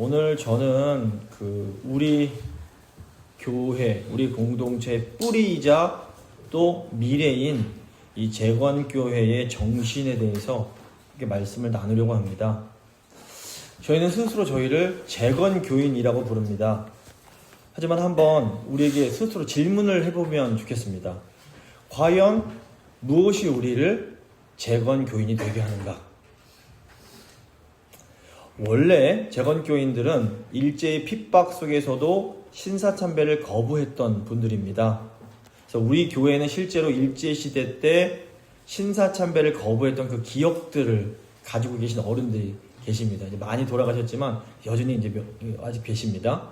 오늘 저는 우리 교회, 우리 공동체의 뿌리이자 또 미래인 이 재건교회의 정신에 대해서 이렇게 말씀을 나누려고 합니다. 저희는 스스로 저희를 재건교인이라고 부릅니다. 하지만 한번 우리에게 스스로 질문을 해보면 좋겠습니다. 과연 무엇이 우리를 재건교인이 되게 하는가? 원래 재건교인들은 일제의 핍박 속에서도 신사참배를 거부했던 분들입니다. 그래서 우리 교회는 실제로 일제시대 때 신사참배를 거부했던 그 기억들을 가지고 계신 어른들이 계십니다. 이제 많이 돌아가셨지만 여전히 이제 아직 계십니다.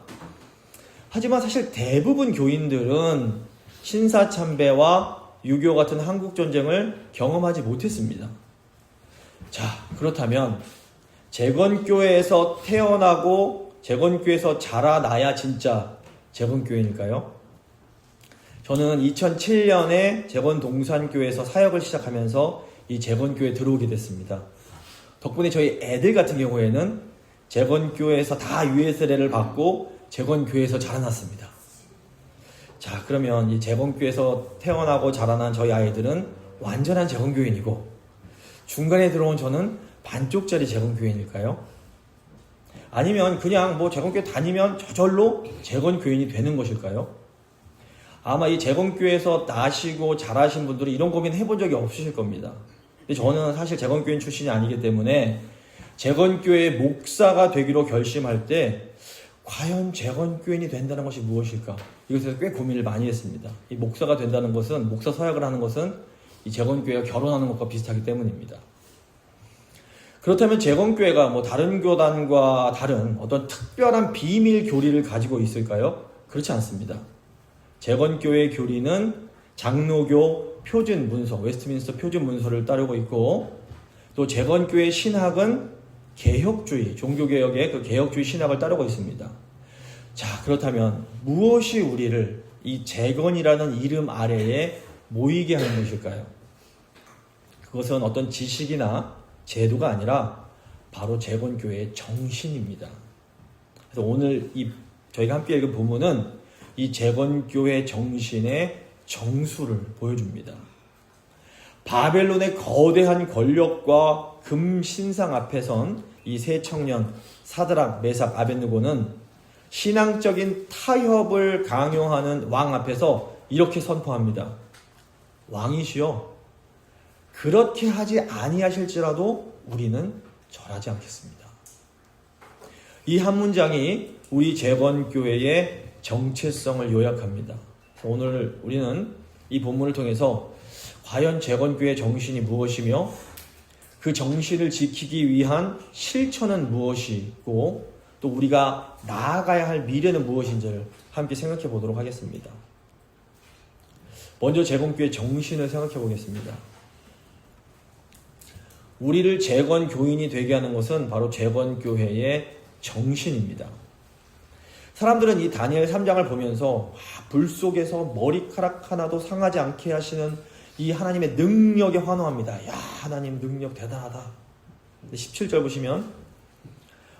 하지만 사실 대부분 교인들은 신사참배와 6.25 같은 한국전쟁을 경험하지 못했습니다. 자, 그렇다면 재건교회에서 태어나고 재건교회에서 자라나야 진짜 재건교회일까요? 저는 2007년에 재건동산교회에서 사역을 시작하면서 이 재건교회에 들어오게 됐습니다. 덕분에 저희 애들 같은 경우에는 재건교회에서 다 유예세례를 받고 재건교회에서 자라났습니다. 자, 그러면 이 재건교회에서 태어나고 자라난 저희 아이들은 완전한 재건교인이고 중간에 들어온 저는 반쪽짜리 재건교인일까요? 아니면 그냥 재건교회 다니면 저절로 재건교인이 되는 것일까요? 아마 이 재건교회에서 나시고 자라신 분들은 이런 고민 해본 적이 없으실 겁니다. 근데 저는 사실 재건교인 출신이 아니기 때문에 재건교회의 목사가 되기로 결심할 때 과연 재건교인이 된다는 것이 무엇일까? 이것에 대해서 꽤 고민을 많이 했습니다. 이 목사가 된다는 것은, 목사 서약을 하는 것은 이 재건교회가 결혼하는 것과 비슷하기 때문입니다. 그렇다면 재건교회가 다른 교단과 다른 어떤 특별한 비밀 교리를 가지고 있을까요? 그렇지 않습니다. 재건교회의 교리는 장로교 표준 문서, 웨스트민스터 표준 문서를 따르고 있고, 또 재건교회 신학은 개혁주의, 종교개혁의 그 개혁주의 신학을 따르고 있습니다. 자, 그렇다면 무엇이 우리를 이 재건이라는 이름 아래에 모이게 하는 것일까요? 그것은 어떤 지식이나 제도가 아니라 바로 재건교회의 정신입니다. 그래서 오늘 저희가 함께 읽은 본문은 이 재건교회 정신의 정수를 보여줍니다. 바벨론의 거대한 권력과 금신상 앞에선 이 세 청년 사드락, 메삭, 아벳느고는 신앙적인 타협을 강요하는 왕 앞에서 이렇게 선포합니다. 왕이시여, 그렇게 하지 아니하실지라도 우리는 절하지 않겠습니다. 이 한 문장이 우리 재건교회의 정체성을 요약합니다. 오늘 우리는 이 본문을 통해서 과연 재건교회의 정신이 무엇이며 그 정신을 지키기 위한 실천은 무엇이고 또 우리가 나아가야 할 미래는 무엇인지를 함께 생각해 보도록 하겠습니다. 먼저 재건교회의 정신을 생각해 보겠습니다. 우리를 재건교인이 되게 하는 것은 바로 재건교회의 정신입니다. 사람들은 이 다니엘 3장을 보면서 불 속에서 머리카락 하나도 상하지 않게 하시는 이 하나님의 능력에 환호합니다. 야, 하나님 능력 대단하다. 17절 보시면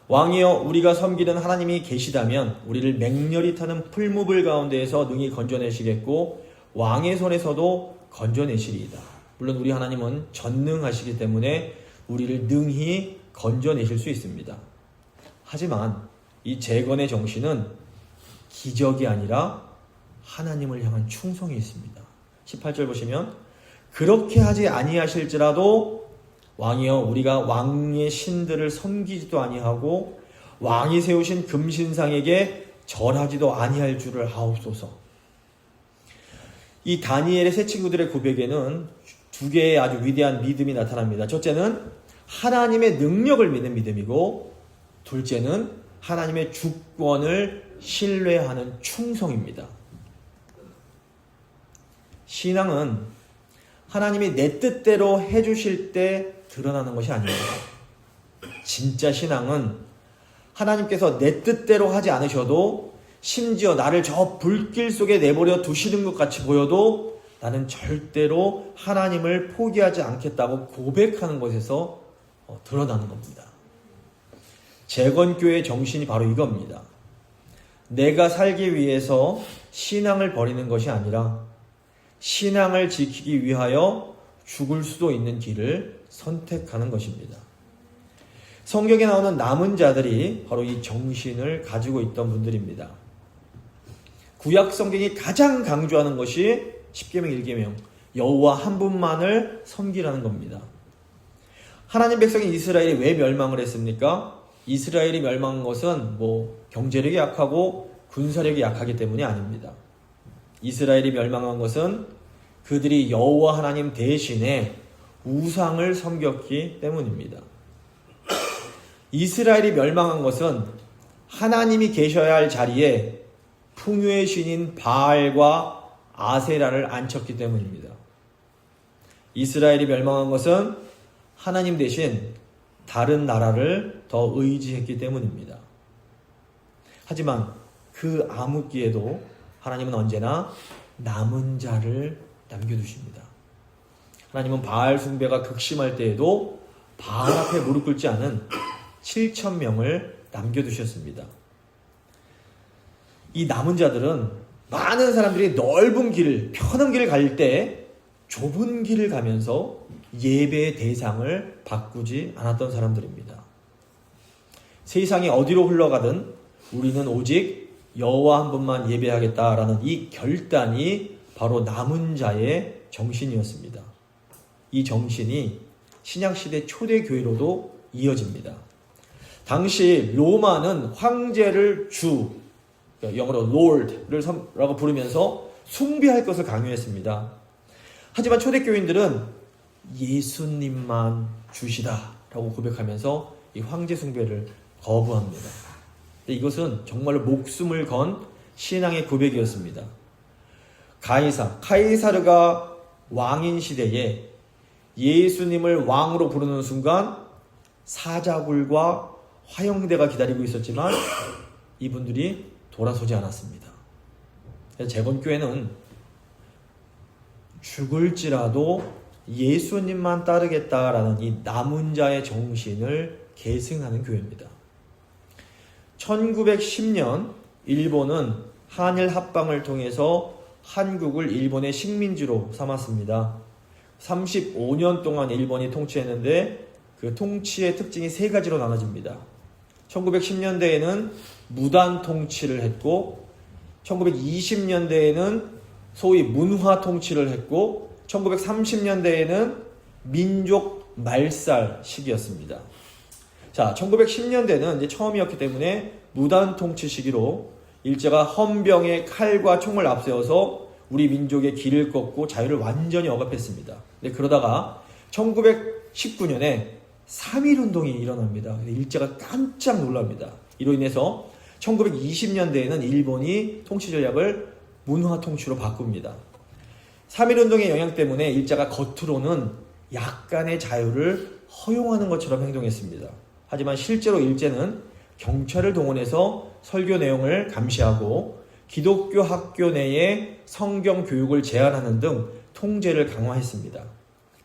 왕이여, 우리가 섬기는 하나님이 계시다면 우리를 맹렬히 타는 풀무불 가운데에서 능히 건져내시겠고 왕의 손에서도 건져내시리이다. 물론 우리 하나님은 전능하시기 때문에 우리를 능히 건져내실 수 있습니다. 하지만 이 재건의 정신은 기적이 아니라 하나님을 향한 충성이 있습니다. 18절 보시면 그렇게 하지 아니하실지라도 왕이여, 우리가 왕의 신들을 섬기지도 아니하고 왕이 세우신 금신상에게 절하지도 아니할 줄을 아옵소서. 이 다니엘의 세 친구들의 고백에는 두 개의 아주 위대한 믿음이 나타납니다. 첫째는 하나님의 능력을 믿는 믿음이고, 둘째는 하나님의 주권을 신뢰하는 충성입니다. 신앙은 하나님이 내 뜻대로 해주실 때 드러나는 것이 아닙니다. 진짜 신앙은 하나님께서 내 뜻대로 하지 않으셔도 심지어 나를 저 불길 속에 내버려 두시는 것 같이 보여도 나는 절대로 하나님을 포기하지 않겠다고 고백하는 것에서 드러나는 겁니다. 재건교회의 정신이 바로 이겁니다. 내가 살기 위해서 신앙을 버리는 것이 아니라 신앙을 지키기 위하여 죽을 수도 있는 길을 선택하는 것입니다. 성경에 나오는 남은 자들이 바로 이 정신을 가지고 있던 분들입니다. 구약 성경이 가장 강조하는 것이 10계명 1계명 여호와 한 분만을 섬기라는 겁니다. 하나님 백성인 이스라엘이 왜 멸망을 했습니까? 이스라엘이 멸망한 것은 경제력이 약하고 군사력이 약하기 때문이 아닙니다. 이스라엘이 멸망한 것은 그들이 여호와 하나님 대신에 우상을 섬겼기 때문입니다. 이스라엘이 멸망한 것은 하나님이 계셔야 할 자리에 풍요의 신인 바알과 아세라를 앉혔기 때문입니다. 이스라엘이 멸망한 것은 하나님 대신 다른 나라를 더 의지했기 때문입니다. 하지만 그 암흑기에도 하나님은 언제나 남은 자를 남겨두십니다. 하나님은 바알 숭배가 극심할 때에도 바알 앞에 무릎 꿇지 않은 7,000명을 남겨두셨습니다. 이 남은 자들은 많은 사람들이 넓은 길, 편한 길을 갈 때 좁은 길을 가면서 예배의 대상을 바꾸지 않았던 사람들입니다. 세상이 어디로 흘러가든 우리는 오직 여호와 한 분만 예배하겠다라는 이 결단이 바로 남은 자의 정신이었습니다. 이 정신이 신약시대 초대교회로도 이어집니다. 당시 로마는 황제를 주, 영어로 Lord라고 부르면서 숭배할 것을 강요했습니다. 하지만 초대교인들은 예수님만 주시다라고 고백하면서 이 황제 숭배를 거부합니다. 이것은 정말로 목숨을 건 신앙의 고백이었습니다. 카이사르가 왕인 시대에 예수님을 왕으로 부르는 순간 사자굴과 화형대가 기다리고 있었지만 이분들이 돌아서지 않았습니다. 재건교회는 죽을지라도 예수님만 따르겠다라는 이 남은 자의 정신을 계승하는 교회입니다. 1910년 일본은 한일 합방을 통해서 한국을 일본의 식민지로 삼았습니다. 35년 동안 일본이 통치했는데 그 통치의 특징이 세 가지로 나눠집니다. 1910년대에는 무단 통치를 했고 1920년대에는 소위 문화 통치를 했고 1930년대에는 민족 말살 시기였습니다. 자, 1910년대는 이제 처음이었기 때문에 무단 통치 시기로 일제가 헌병에 칼과 총을 앞세워서 우리 민족의 길을 꺾고 자유를 완전히 억압했습니다. 근데 그러다가 1919년에 3.1운동이 일어납니다. 일제가 깜짝 놀랍니다. 이로 인해서 1920년대에는 일본이 통치 전략을 문화 통치로 바꿉니다. 3.1운동의 영향 때문에 일제가 겉으로는 약간의 자유를 허용하는 것처럼 행동했습니다. 하지만 실제로 일제는 경찰을 동원해서 설교 내용을 감시하고 기독교 학교 내에 성경 교육을 제한하는 등 통제를 강화했습니다.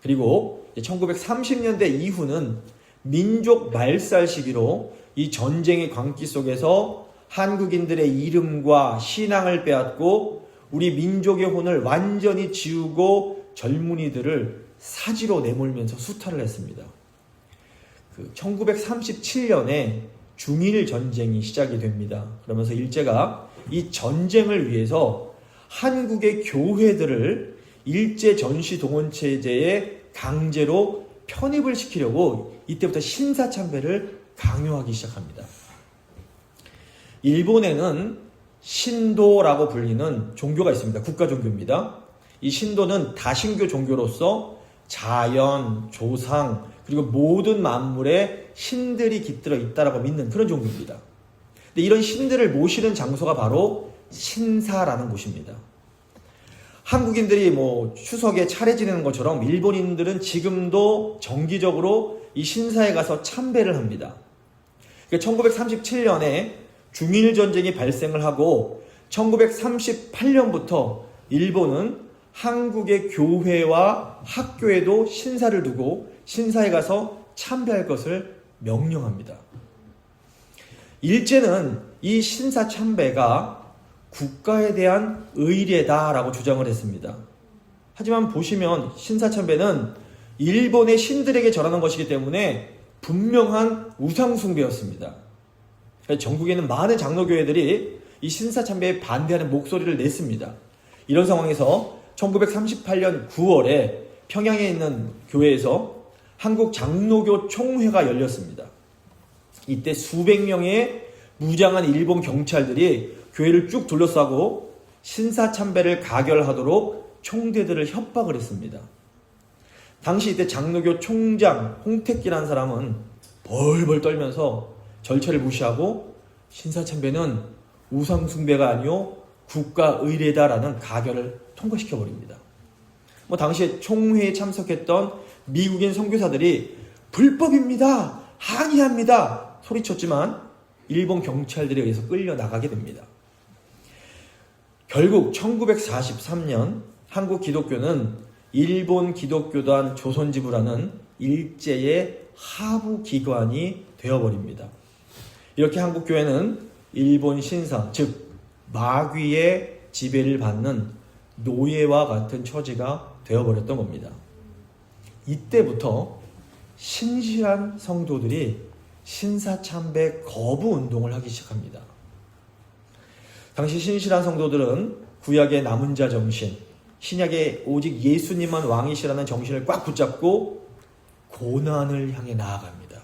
그리고 1930년대 이후는 민족 말살 시기로 이 전쟁의 광기 속에서 한국인들의 이름과 신앙을 빼앗고 우리 민족의 혼을 완전히 지우고 젊은이들을 사지로 내몰면서 수탈을 했습니다. 1937년에 중일 전쟁이 시작이 됩니다. 그러면서 일제가 이 전쟁을 위해서 한국의 교회들을 일제 전시 동원 체제에 강제로 편입을 시키려고 이때부터 신사참배를 강요하기 시작합니다. 일본에는 신도라고 불리는 종교가 있습니다. 국가 종교입니다. 이 신도는 다신교 종교로서 자연, 조상, 그리고 모든 만물에 신들이 깃들어 있다라고 믿는 그런 종교입니다. 근데 이런 신들을 모시는 장소가 바로 신사라는 곳입니다. 한국인들이 추석에 차례 지내는 것처럼 일본인들은 지금도 정기적으로 이 신사에 가서 참배를 합니다. 1937년에 중일전쟁이 발생을 하고 1938년부터 일본은 한국의 교회와 학교에도 신사를 두고 신사에 가서 참배할 것을 명령합니다. 일제는 이 신사참배가 국가에 대한 의례다라고 주장을 했습니다. 하지만 보시면 신사참배는 일본의 신들에게 절하는 것이기 때문에 분명한 우상숭배였습니다. 전국에는 많은 장로교회들이 이 신사참배에 반대하는 목소리를 냈습니다. 이런 상황에서 1938년 9월에 평양에 있는 교회에서 한국 장로교 총회가 열렸습니다. 이때 수백 명의 무장한 일본 경찰들이 교회를 쭉 둘러싸고 신사참배를 가결하도록 총대들을 협박을 했습니다. 당시 이때 장로교 총장 홍택기라는 사람은 벌벌 떨면서 절차를 무시하고 신사참배는 우상숭배가 아니요 국가 의례다라는 가결을 통과시켜버립니다. 당시에 총회에 참석했던 미국인 선교사들이 불법입니다, 항의합니다 소리쳤지만 일본 경찰들에 의해서 끌려나가게 됩니다. 결국 1943년 한국 기독교는 일본 기독교단 조선지부라는 일제의 하부 기관이 되어버립니다. 이렇게 한국교회는 일본 신사, 즉 마귀의 지배를 받는 노예와 같은 처지가 되어버렸던 겁니다. 이때부터 신실한 성도들이 신사참배 거부 운동을 하기 시작합니다. 당시 신실한 성도들은 구약의 남은 자 정신, 신약의 오직 예수님만 왕이시라는 정신을 꽉 붙잡고 고난을 향해 나아갑니다.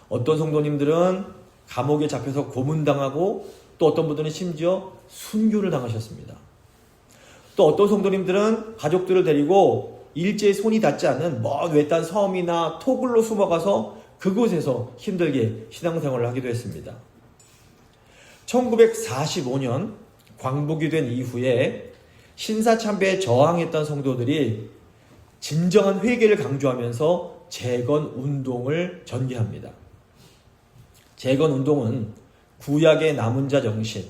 어떤 성도님들은 감옥에 잡혀서 고문당하고 또 어떤 분들은 심지어 순교를 당하셨습니다. 또 어떤 성도님들은 가족들을 데리고 일제의 손이 닿지 않는 먼 외딴 섬이나 토굴로 숨어가서 그곳에서 힘들게 신앙생활을 하기도 했습니다. 1945년 광복이 된 이후에 신사참배에 저항했던 성도들이 진정한 회개를 강조하면서 재건운동을 전개합니다. 재건운동은 구약의 남은 자 정신,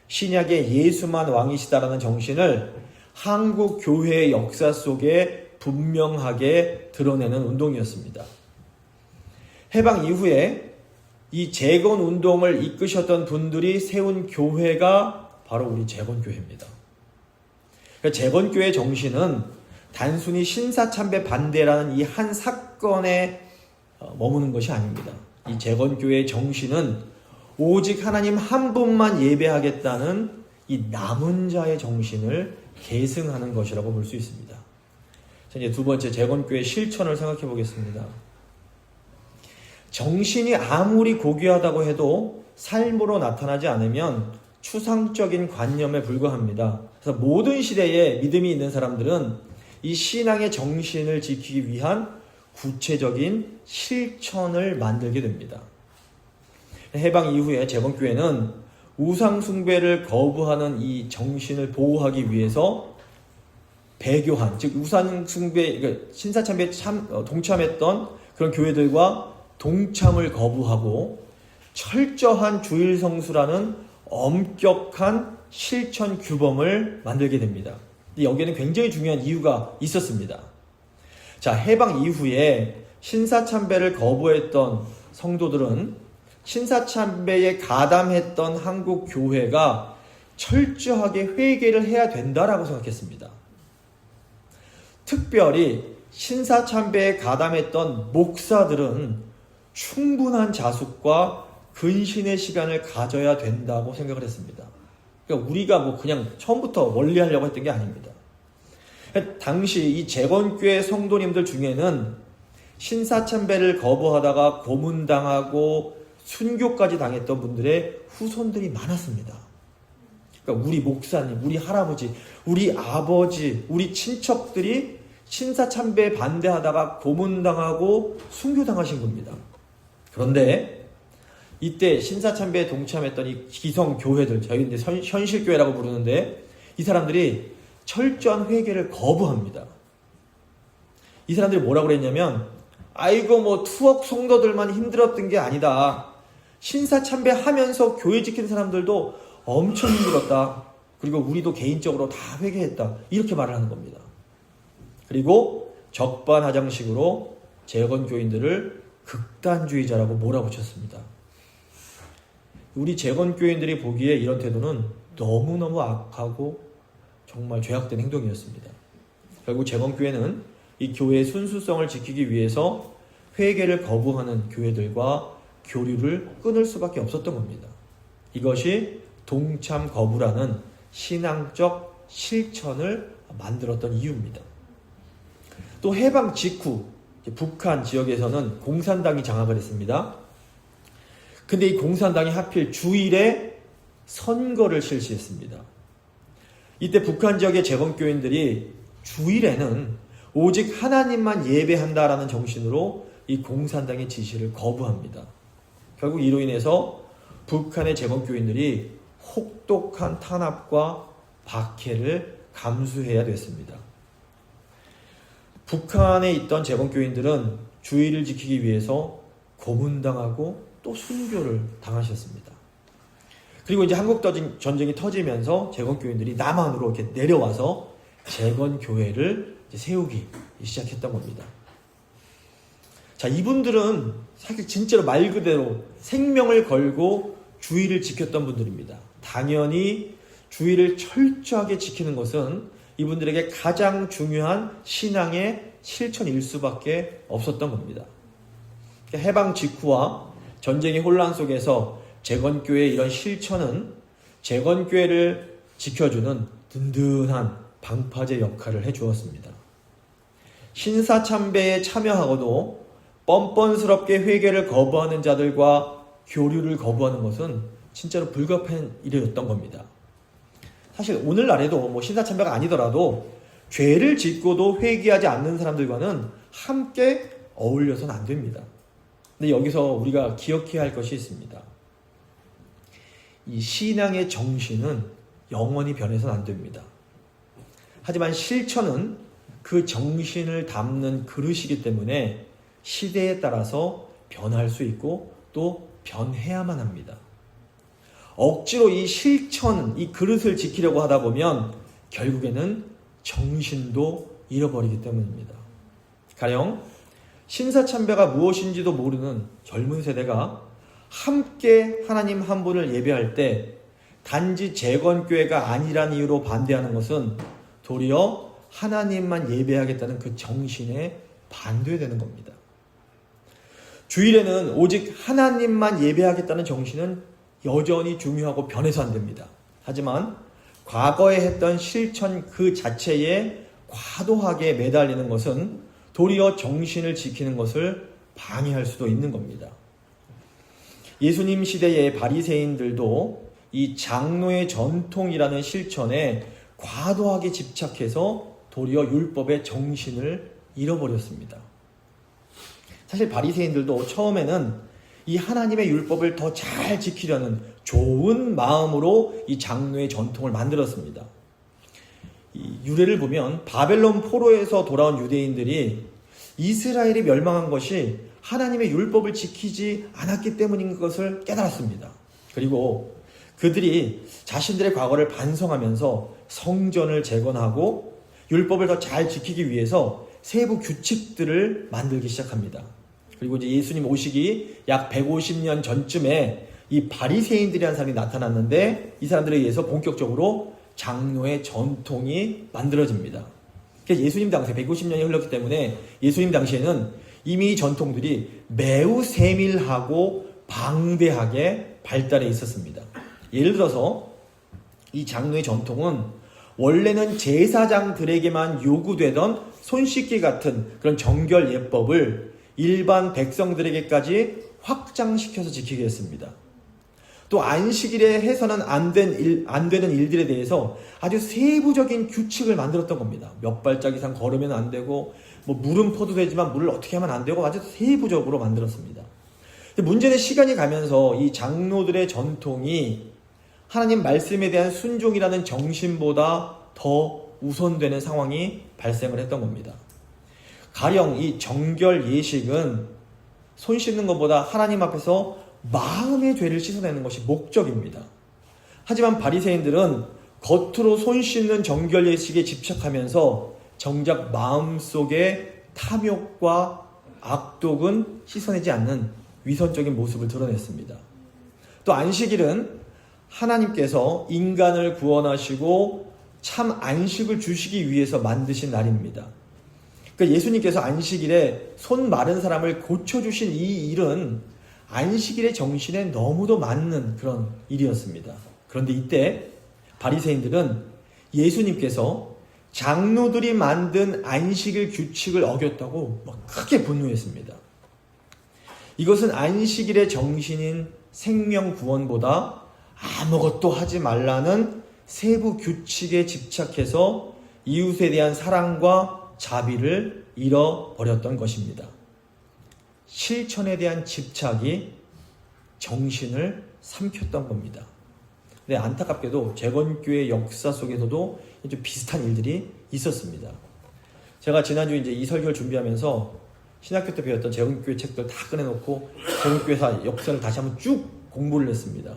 신약의 예수만 왕이시다라는 정신을 한국 교회의 역사 속에 분명하게 드러내는 운동이었습니다. 해방 이후에 이 재건운동을 이끄셨던 분들이 세운 교회가 바로 우리 재건교회입니다. 재건교회 정신은 단순히 신사참배 반대라는 이 한 사건에 머무는 것이 아닙니다. 이 재건교회의 정신은 오직 하나님 한 분만 예배하겠다는 이 남은 자의 정신을 계승하는 것이라고 볼 수 있습니다. 자, 이제 두 번째 재건교회의 실천을 생각해 보겠습니다. 정신이 아무리 고귀하다고 해도 삶으로 나타나지 않으면 추상적인 관념에 불과합니다. 그래서 모든 시대에 믿음이 있는 사람들은 이 신앙의 정신을 지키기 위한 구체적인 실천을 만들게 됩니다. 해방 이후에 재건교회는 우상숭배를 거부하는 이 정신을 보호하기 위해서 배교한, 즉 우상숭배, 신사참배에 동참했던 그런 교회들과 동참을 거부하고 철저한 주일성수라는 엄격한 실천 규범을 만들게 됩니다. 여기에는 굉장히 중요한 이유가 있었습니다. 자, 해방 이후에 신사참배를 거부했던 성도들은 신사참배에 가담했던 한국 교회가 철저하게 회개를 해야 된다라고 생각했습니다. 특별히 신사참배에 가담했던 목사들은 충분한 자숙과 근신의 시간을 가져야 된다고 생각을 했습니다. 그러니까 우리가 그냥 처음부터 원리하려고 했던 게 아닙니다. 당시 이 재건교회 성도님들 중에는 신사참배를 거부하다가 고문당하고 순교까지 당했던 분들의 후손들이 많았습니다. 그러니까 우리 목사님, 우리 할아버지, 우리 아버지, 우리 친척들이 신사참배에 반대하다가 고문당하고 순교당하신 겁니다. 그런데 이때 신사참배에 동참했던 이 기성교회들, 저희는 이제 현실교회라고 부르는데 이 사람들이 철저한 회개를 거부합니다. 이 사람들이 뭐라고 그랬냐면 아이고 투억 성도들만 힘들었던 게 아니다. 신사참배 하면서 교회 지키는 사람들도 엄청 힘들었다. 그리고 우리도 개인적으로 다 회개했다. 이렇게 말을 하는 겁니다. 그리고 적반하장식으로 재건교인들을 극단주의자라고 몰아붙였습니다. 우리 재건교인들이 보기에 이런 태도는 너무너무 악하고 정말 죄악된 행동이었습니다. 결국 재건교회는 이 교회의 순수성을 지키기 위해서 회개를 거부하는 교회들과 교류를 끊을 수밖에 없었던 겁니다. 이것이 동참 거부라는 신앙적 실천을 만들었던 이유입니다. 또 해방 직후 북한 지역에서는 공산당이 장악을 했습니다. 근데 이 공산당이 하필 주일에 선거를 실시했습니다. 이때 북한 지역의 재건교인들이 주일에는 오직 하나님만 예배한다라는 정신으로 이 공산당의 지시를 거부합니다. 결국 이로 인해서 북한의 재건교인들이 혹독한 탄압과 박해를 감수해야 됐습니다. 북한에 있던 재건교인들은 주의를 지키기 위해서 고문당하고 또 순교를 당하셨습니다. 그리고 이제 한국 전쟁이 터지면서 재건교인들이 남한으로 이렇게 내려와서 재건교회를 세우기 시작했던 겁니다. 자, 이분들은 사실 진짜로 말 그대로 생명을 걸고 주의를 지켰던 분들입니다. 당연히 주의를 철저하게 지키는 것은 이분들에게 가장 중요한 신앙의 실천일 수밖에 없었던 겁니다. 해방 직후와 전쟁의 혼란 속에서 재건교회의 이런 실천은 재건교회를 지켜주는 든든한 방파제 역할을 해주었습니다. 신사참배에 참여하고도 뻔뻔스럽게 회개를 거부하는 자들과 교류를 거부하는 것은 진짜로 불가피한 일이었던 겁니다. 사실 오늘날에도 신사참배가 아니더라도 죄를 짓고도 회개하지 않는 사람들과는 함께 어울려서는 안 됩니다. 근데 여기서 우리가 기억해야 할 것이 있습니다. 이 신앙의 정신은 영원히 변해서는 안 됩니다. 하지만 실천은 그 정신을 담는 그릇이기 때문에 시대에 따라서 변할 수 있고 또 변해야만 합니다. 억지로 이 실천, 이 그릇을 지키려고 하다 보면 결국에는 정신도 잃어버리기 때문입니다. 가령 신사참배가 무엇인지도 모르는 젊은 세대가 함께 하나님 한 분을 예배할 때 단지 재건교회가 아니란 이유로 반대하는 것은 도리어 하나님만 예배하겠다는 그 정신에 반대되는 겁니다. 주일에는 오직 하나님만 예배하겠다는 정신은 여전히 중요하고 변해서 안 됩니다. 하지만 과거에 했던 실천 그 자체에 과도하게 매달리는 것은 도리어 정신을 지키는 것을 방해할 수도 있는 겁니다. 예수님 시대의 바리새인들도 이 장로의 전통이라는 실천에 과도하게 집착해서 도리어 율법의 정신을 잃어버렸습니다. 사실 바리새인들도 처음에는 이 하나님의 율법을 더 잘 지키려는 좋은 마음으로 이 장로의 전통을 만들었습니다. 이 유래를 보면 바벨론 포로에서 돌아온 유대인들이 이스라엘이 멸망한 것이 하나님의 율법을 지키지 않았기 때문인 것을 깨달았습니다. 그리고 그들이 자신들의 과거를 반성하면서 성전을 재건하고 율법을 더 잘 지키기 위해서 세부 규칙들을 만들기 시작합니다. 그리고 이제 예수님 오시기 약 150년 전쯤에 이 바리새인들이라는 사람이 나타났는데 이 사람들에 의해서 본격적으로 장로의 전통이 만들어집니다. 그래서 예수님 당시에 150년이 흘렀기 때문에 예수님 당시에는 이미 전통들이 매우 세밀하고 방대하게 발달해 있었습니다. 예를 들어서 이 장로의 전통은 원래는 제사장들에게만 요구되던 손 씻기 같은 그런 정결 예법을 일반 백성들에게까지 확장시켜서 지키게 했습니다. 또 안식일에 해서는 안 되는 일들에 대해서 아주 세부적인 규칙을 만들었던 겁니다. 몇 발짝 이상 걸으면 안 되고 물은 퍼도 되지만 물을 어떻게 하면 안 되고 아주 세부적으로 만들었습니다. 문제는 시간이 가면서 이 장로들의 전통이 하나님 말씀에 대한 순종이라는 정신보다 더 우선되는 상황이 발생을 했던 겁니다. 가령 이 정결 예식은 손 씻는 것보다 하나님 앞에서 마음의 죄를 씻어내는 것이 목적입니다. 하지만 바리새인들은 겉으로 손 씻는 정결 예식에 집착하면서 정작 마음속에 탐욕과 악독은 씻어내지 않는 위선적인 모습을 드러냈습니다. 또 또 안식일은 하나님께서 인간을 구원하시고 참 안식을 주시기 위해서 만드신 날입니다. 그러니까 예수님께서 안식일에 손 마른 사람을 고쳐주신 이 일은 안식일의 정신에 너무도 맞는 그런 일이었습니다. 그런데 이때 바리새인들은 예수님께서 장로들이 만든 안식일 규칙을 어겼다고 크게 분노했습니다. 이것은 안식일의 정신인 생명 구원보다 아무것도 하지 말라는 세부 규칙에 집착해서 이웃에 대한 사랑과 자비를 잃어버렸던 것입니다. 실천에 대한 집착이 정신을 삼켰던 겁니다. 근데 안타깝게도 재건교회 역사 속에서도 좀 비슷한 일들이 있었습니다. 제가 지난주 이제 이 설교를 준비하면서 신학교 때 배웠던 재건교회 책들 다 꺼내놓고 재건교회사 역사를 다시 한번 쭉 공부를 했습니다.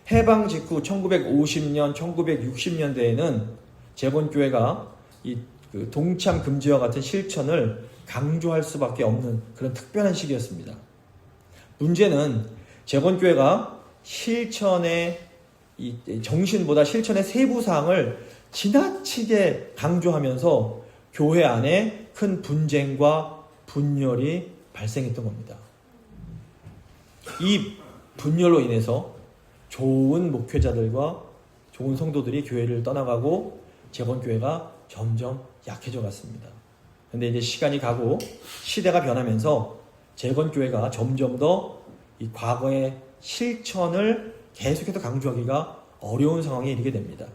해방 직후 1950년, 1960년대에는 재건교회가 이 동참 금지와 같은 실천을 강조할 수밖에 없는 그런 특별한 시기였습니다. 문제는 재건교회가 실천의 이 정신보다 실천의 세부 사항을 지나치게 강조하면서 교회 안에 큰 분쟁과 분열이 발생했던 겁니다. 이 분열로 인해서 좋은 목회자들과 좋은 성도들이 교회를 떠나가고 재건교회가 점점 약해져 갔습니다. 근데 이제 시간이 가고 시대가 변하면서 재건교회가 점점 더 이 과거의 실천을 계속해서 강조하기가 어려운 상황에 이르게 됩니다.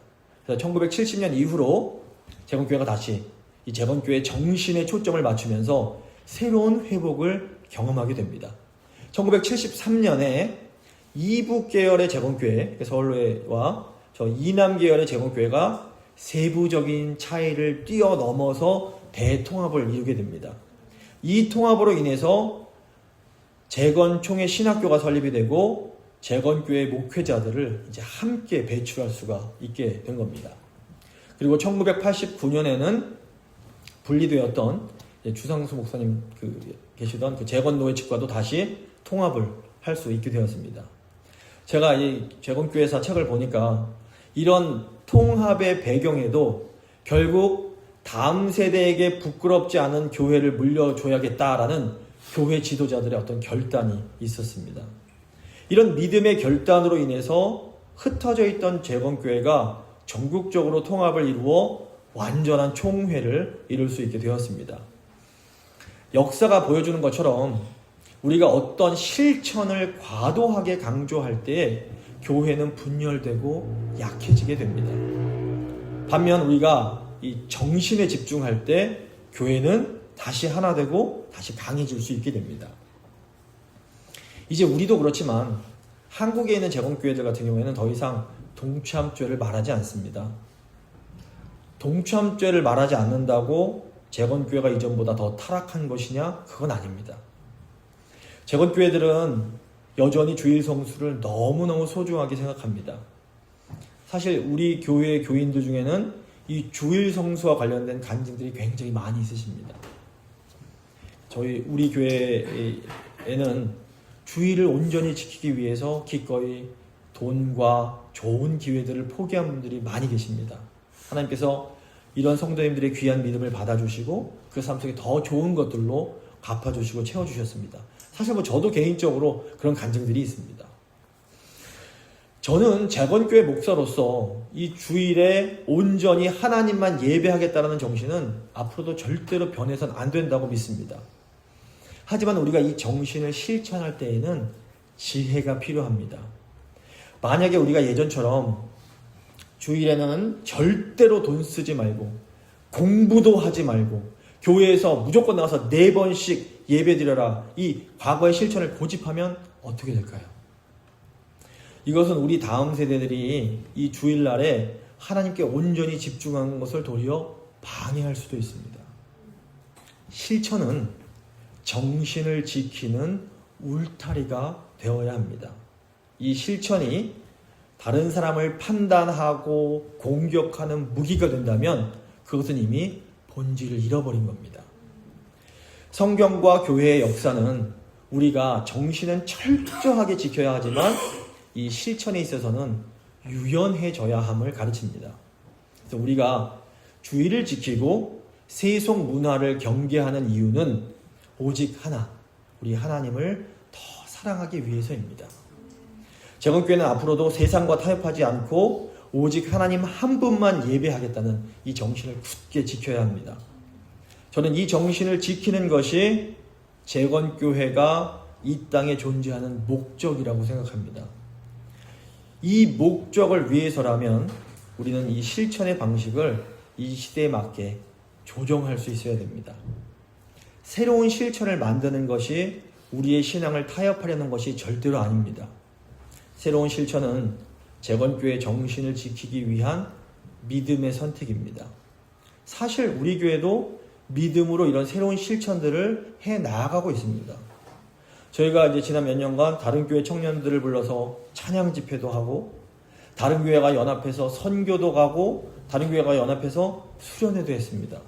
그래서 1970년 이후로 재건교회가 다시 이 재건교회 정신에 초점을 맞추면서 새로운 회복을 경험하게 됩니다. 1973년에 이북 계열의 재건교회, 서울회와 저 이남 계열의 재건교회가 세부적인 차이를 뛰어넘어서 대통합을 이루게 됩니다. 이 통합으로 인해서 재건총회 신학교가 설립이 되고 재건교회 목회자들을 이제 함께 배출할 수가 있게 된 겁니다. 그리고 1989년에는 분리되었던 주상수 목사님 계시던 그 재건노회 측과도 다시 통합을 할 수 있게 되었습니다. 제가 이 재건교회사 책을 보니까 이런 통합의 배경에도 결국 다음 세대에게 부끄럽지 않은 교회를 물려줘야겠다라는 교회 지도자들의 어떤 결단이 있었습니다. 이런 믿음의 결단으로 인해서 흩어져 있던 재건교회가 전국적으로 통합을 이루어 완전한 총회를 이룰 수 있게 되었습니다. 역사가 보여주는 것처럼 우리가 어떤 실천을 과도하게 강조할 때 교회는 분열되고 약해지게 됩니다. 반면 우리가 이 정신에 집중할 때 교회는 다시 하나 되고 다시 강해질 수 있게 됩니다. 이제 우리도 그렇지만 한국에 있는 재건교회들 같은 경우에는 더 이상 동참죄를 말하지 않습니다. 동참죄를 말하지 않는다고 재건교회가 이전보다 더 타락한 것이냐? 그건 아닙니다. 재건교회들은 여전히 주일 성수를 너무너무 소중하게 생각합니다. 사실 우리 교회 교인들 중에는 이 주일 성수와 관련된 간증들이 굉장히 많이 있으십니다. 우리 교회에는 주일을 온전히 지키기 위해서 기꺼이 돈과 좋은 기회들을 포기한 분들이 많이 계십니다. 하나님께서 이런 성도님들의 귀한 믿음을 받아주시고 그 삶 속에 더 좋은 것들로 갚아주시고 채워주셨습니다. 사실 저도 개인적으로 그런 간증들이 있습니다. 저는 재건교회 목사로서 이 주일에 온전히 하나님만 예배하겠다는 정신은 앞으로도 절대로 변해서는 안 된다고 믿습니다. 하지만 우리가 이 정신을 실천할 때에는 지혜가 필요합니다. 만약에 우리가 예전처럼 주일에는 절대로 돈 쓰지 말고 공부도 하지 말고 교회에서 무조건 나와서 4번씩 예배드려라, 이 과거의 실천을 고집하면 어떻게 될까요? 이것은 우리 다음 세대들이 이 주일날에 하나님께 온전히 집중하는 것을 도리어 방해할 수도 있습니다. 실천은 정신을 지키는 울타리가 되어야 합니다. 이 실천이 다른 사람을 판단하고 공격하는 무기가 된다면 그것은 이미 본질을 잃어버린 겁니다. 성경과 교회의 역사는 우리가 정신은 철저하게 지켜야 하지만 이 실천에 있어서는 유연해져야 함을 가르칩니다. 그래서 우리가 주의를 지키고 세속 문화를 경계하는 이유는 오직 하나, 우리 하나님을 더 사랑하기 위해서입니다. 재건교회는 앞으로도 세상과 타협하지 않고 오직 하나님 한 분만 예배하겠다는 이 정신을 굳게 지켜야 합니다. 저는 이 정신을 지키는 것이 재건교회가 이 땅에 존재하는 목적이라고 생각합니다. 이 목적을 위해서라면 우리는 이 실천의 방식을 이 시대에 맞게 조정할 수 있어야 됩니다. 새로운 실천을 만드는 것이 우리의 신앙을 타협하려는 것이 절대로 아닙니다. 새로운 실천은 재건교회의 정신을 지키기 위한 믿음의 선택입니다. 사실 우리 교회도 믿음으로 이런 새로운 실천들을 해 나아가고 있습니다. 저희가 이제 지난 몇 년간 다른 교회 청년들을 불러서 찬양 집회도 하고, 다른 교회가 연합해서 선교도 가고, 다른 교회가 연합해서 수련회도 했습니다.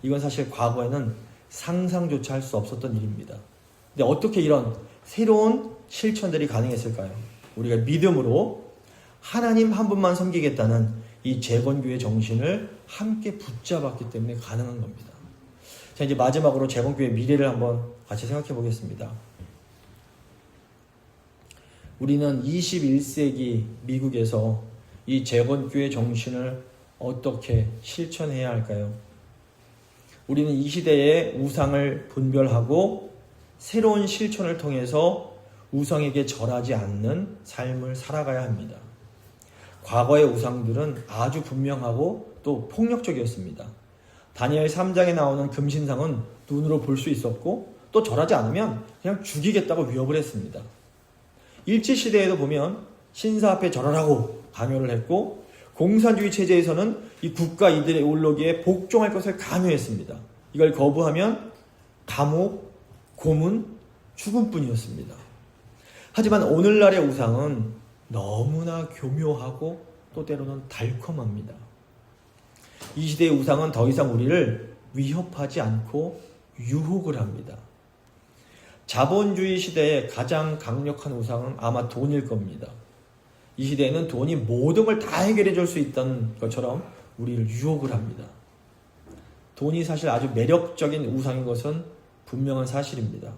이건 사실 과거에는 상상조차 할 수 없었던 일입니다. 근데 어떻게 이런 새로운 실천들이 가능했을까요? 우리가 믿음으로 하나님 한 분만 섬기겠다는 이 재건교회 정신을 함께 붙잡았기 때문에 가능한 겁니다. 자, 이제 마지막으로 재건교회의 미래를 한번 같이 생각해 보겠습니다. 우리는 21세기 미국에서 이 재건교회 정신을 어떻게 실천해야 할까요? 우리는 이 시대의 우상을 분별하고 새로운 실천을 통해서 우상에게 절하지 않는 삶을 살아가야 합니다. 과거의 우상들은 아주 분명하고 또 폭력적이었습니다. 다니엘 3장에 나오는 금신상은 눈으로 볼 수 있었고, 또 절하지 않으면 그냥 죽이겠다고 위협을 했습니다. 일제시대에도 보면 신사 앞에 절하라고 강요를 했고, 공산주의 체제에서는 이 국가 이들의 올로기에 복종할 것을 강요했습니다. 이걸 거부하면 감옥, 고문, 죽음뿐이었습니다. 하지만 오늘날의 우상은 너무나 교묘하고 또 때로는 달콤합니다. 이 시대의 우상은 더 이상 우리를 위협하지 않고 유혹을 합니다. 자본주의 시대의 가장 강력한 우상은 아마 돈일 겁니다. 이 시대에는 돈이 모든 걸 다 해결해 줄 수 있다는 것처럼 우리를 유혹을 합니다. 돈이 사실 아주 매력적인 우상인 것은 분명한 사실입니다.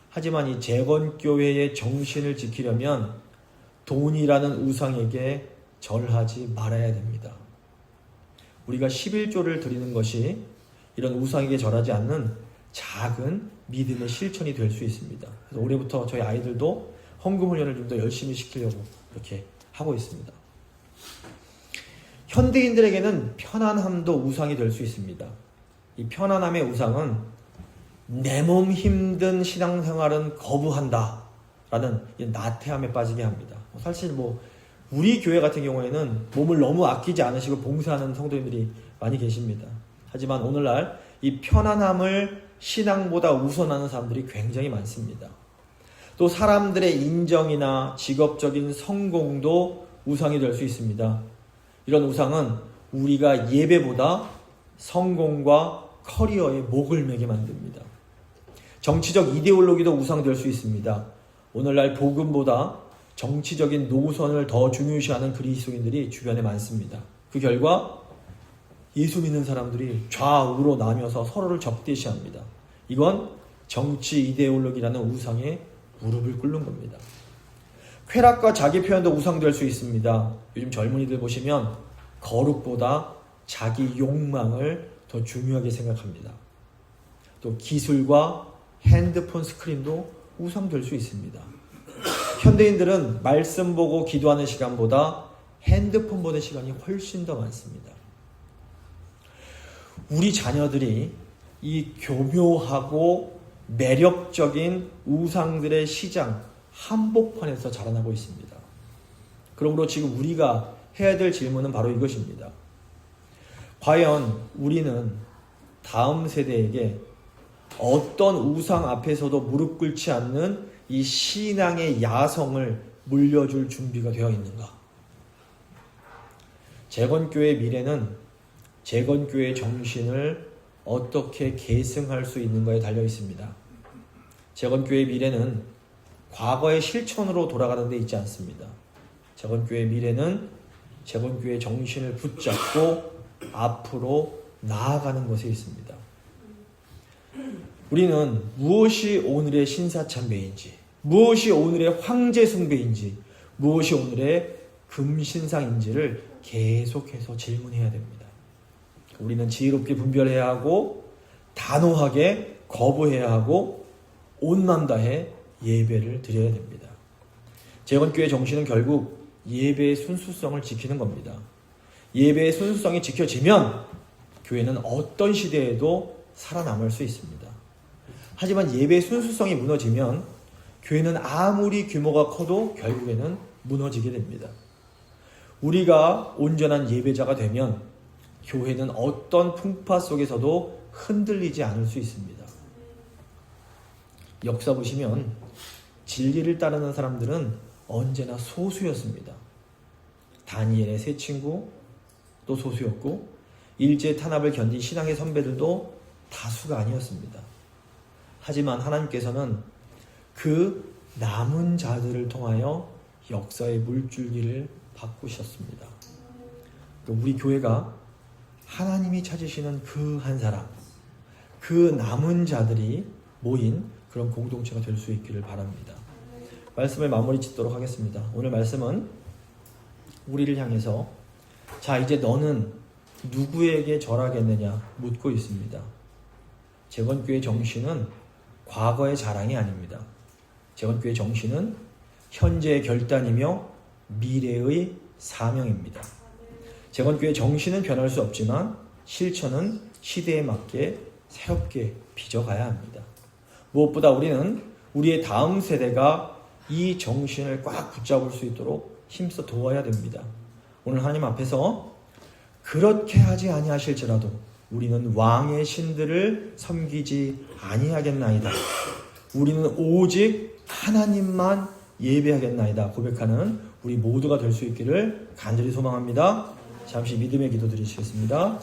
하지만 이 재건교회의 정신을 지키려면 돈이라는 우상에게 절하지 말아야 됩니다. 우리가 11조를 드리는 것이 이런 우상에게 절하지 않는 작은 믿음의 실천이 될 수 있습니다. 그래서 올해부터 저희 아이들도 헌금 훈련을 좀 더 열심히 시키려고 이렇게 하고 있습니다. 현대인들에게는 편안함도 우상이 될 수 있습니다. 이 편안함의 우상은 내 몸 힘든 신앙생활은 거부한다 라는 나태함에 빠지게 합니다. 사실 우리 교회 같은 경우에는 몸을 너무 아끼지 않으시고 봉사하는 성도님들이 많이 계십니다. 하지만 오늘날 이 편안함을 신앙보다 우선하는 사람들이 굉장히 많습니다. 또 사람들의 인정이나 직업적인 성공도 우상이 될 수 있습니다. 이런 우상은 우리가 예배보다 성공과 커리어에 목을 매게 만듭니다. 정치적 이데올로기도 우상될 수 있습니다. 오늘날 복음보다 정치적인 노선을 더 중요시하는 그리스도인들이 주변에 많습니다. 그 결과 예수 믿는 사람들이 좌우로 나뉘어서 서로를 적대시합니다. 이건 정치 이데올로기라는 우상에 무릎을 꿇는 겁니다. 쾌락과 자기 표현도 우상될 수 있습니다. 요즘 젊은이들 보시면 거룩보다 자기 욕망을 더 중요하게 생각합니다. 또 기술과 핸드폰 스크린도 우상될 수 있습니다. 현대인들은 말씀 보고 기도하는 시간보다 핸드폰 보는 시간이 훨씬 더 많습니다. 우리 자녀들이 이 교묘하고 매력적인 우상들의 시장 한복판에서 자라나고 있습니다. 그러므로 지금 우리가 해야 될 질문은 바로 이것입니다. 과연 우리는 다음 세대에게 어떤 우상 앞에서도 무릎 꿇지 않는 이 신앙의 야성을 물려줄 준비가 되어 있는가? 재건교회의 미래는 재건교회의 정신을 어떻게 계승할 수 있는가에 달려 있습니다. 재건교회의 미래는 과거의 실천으로 돌아가는 데 있지 않습니다. 재건교회의 미래는 재건교회의 정신을 붙잡고 앞으로 나아가는 것에 있습니다. 우리는 무엇이 오늘의 신사참배인지, 무엇이 오늘의 황제숭배인지, 무엇이 오늘의 금신상인지를 계속해서 질문해야 됩니다. 우리는 지혜롭게 분별해야 하고 단호하게 거부해야 하고 온맘 다해 예배를 드려야 됩니다. 재건교회 정신은 결국 예배의 순수성을 지키는 겁니다. 예배의 순수성이 지켜지면 교회는 어떤 시대에도 살아남을 수 있습니다. 하지만 예배의 순수성이 무너지면 교회는 아무리 규모가 커도 결국에는 무너지게 됩니다. 우리가 온전한 예배자가 되면 교회는 어떤 풍파 속에서도 흔들리지 않을 수 있습니다. 역사 보시면 진리를 따르는 사람들은 언제나 소수였습니다. 다니엘의 세 친구 또 소수였고 일제 탄압을 견딘 신앙의 선배들도 다수가 아니었습니다. 하지만 하나님께서는 그 남은 자들을 통하여 역사의 물줄기를 바꾸셨습니다. 우리 교회가 하나님이 찾으시는 그 한 사람, 그 남은 자들이 모인 그런 공동체가 될 수 있기를 바랍니다. 말씀을 마무리 짓도록 하겠습니다. 오늘 말씀은 우리를 향해서 자 이제 너는 누구에게 절하겠느냐 묻고 있습니다. 재건교회 정신은 과거의 자랑이 아닙니다. 재건교회 정신은 현재의 결단이며 미래의 사명입니다. 재건교회 정신은 변할 수 없지만 실천은 시대에 맞게 새롭게 빚어가야 합니다. 무엇보다 우리는 우리의 다음 세대가 이 정신을 꽉 붙잡을 수 있도록 힘써 도와야 됩니다. 오늘 하나님 앞에서 그렇게 하지 아니하실지라도 우리는 왕의 신들을 섬기지 아니하겠나이다. 우리는 오직 하나님만 예배하겠나이다 고백하는 우리 모두가 될 수 있기를 간절히 소망합니다. 잠시 믿음의 기도 드리시겠습니다.